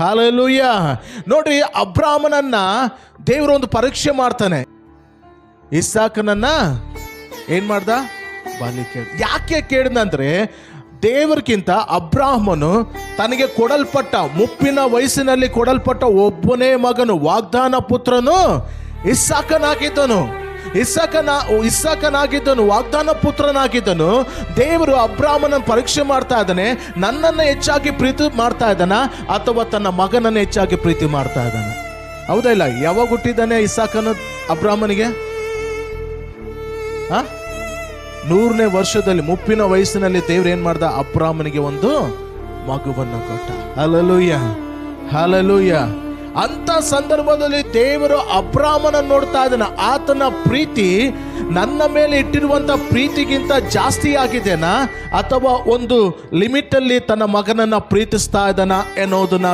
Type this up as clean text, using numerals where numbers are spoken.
Hallelujah. ನೋಡ್ರಿ, ಅಬ್ರಾಮನನ್ನ ದೇವರು ಒಂದು ಪರೀಕ್ಷೆ ಮಾಡ್ತಾನೆ. ಇಸಾಕನನ್ನ ಏನ್ ಮಾಡ್ದ? ಬಲಿ ಕೇಳ. ಯಾಕೆ ಕೇಳಿದಂದ್ರೆ, ದೇವರಿಗಿಂತ ಅಬ್ರಾಹ್ಮನು ತನಗೆ ಕೊಡಲ್ಪಟ್ಟ, ಮುಪ್ಪಿನ ವಯಸ್ಸಿನಲ್ಲಿ ಕೊಡಲ್ಪಟ್ಟ ಒಬ್ಬನೇ ಮಗನು, ವಾಗ್ದಾನ ಪುತ್ರನು ಇಸಾಕನಾಗಿದ್ದನು. ವಾಗ್ದಾನ ಪುತ್ರನಾಗಿದ್ದನು. ದೇವರು ಅಬ್ರಾಹ್ಮನ ಪರೀಕ್ಷೆ ಮಾಡ್ತಾ ಇದ್ದಾನೆ. ನನ್ನನ್ನು ಹೆಚ್ಚಾಗಿ ಪ್ರೀತಿ ಮಾಡ್ತಾ ಇದ್ದಾನ ಅಥವಾ ತನ್ನ ಮಗನನ್ನು ಹೆಚ್ಚಾಗಿ ಪ್ರೀತಿ ಮಾಡ್ತಾ ಇದ್ದಾನ? ಹೌದಾ ಇಲ್ಲ? ಯಾವಾಗ ಹುಟ್ಟಿದ್ದಾನೆ ಇಸಾಕನು ಅಬ್ರಾಹ್ಮನಿಗೆ? 100ನೇ ವರ್ಷದಲ್ಲಿ, ಮುಪ್ಪಿನ ವಯಸ್ಸಿನಲ್ಲಿ ದೇವ್ರು ಏನ್ ಮಾಡ್ದ? ಅಬ್ರಾಹ್ಮನಿಗೆ ಒಂದು ಮಗುವನ್ನು ಕೊಟ್ಟ. Hallelujah, hallelujah. ಅಂತ ಸಂದರ್ಭದಲ್ಲಿ ದೇವರು ಅಬ್ರಾಹ್ಮನ ನೋಡ್ತಾ ಇದ್ದಾನೆ. ಆತನ ಪ್ರೀತಿ ನನ್ನ ಮೇಲೆ ಇಟ್ಟಿರುವಂತ ಪ್ರೀತಿಗಿಂತ ಜಾಸ್ತಿ ಆಗಿದೆನಾ ಅಥವಾ ಒಂದು ಲಿಮಿಟ್ ಅಲ್ಲಿ ತನ್ನ ಮಗನನ್ನ ಪ್ರೀತಿಸ್ತಾ ಇದ್ದಾನ ಎನ್ನುವುದನ್ನ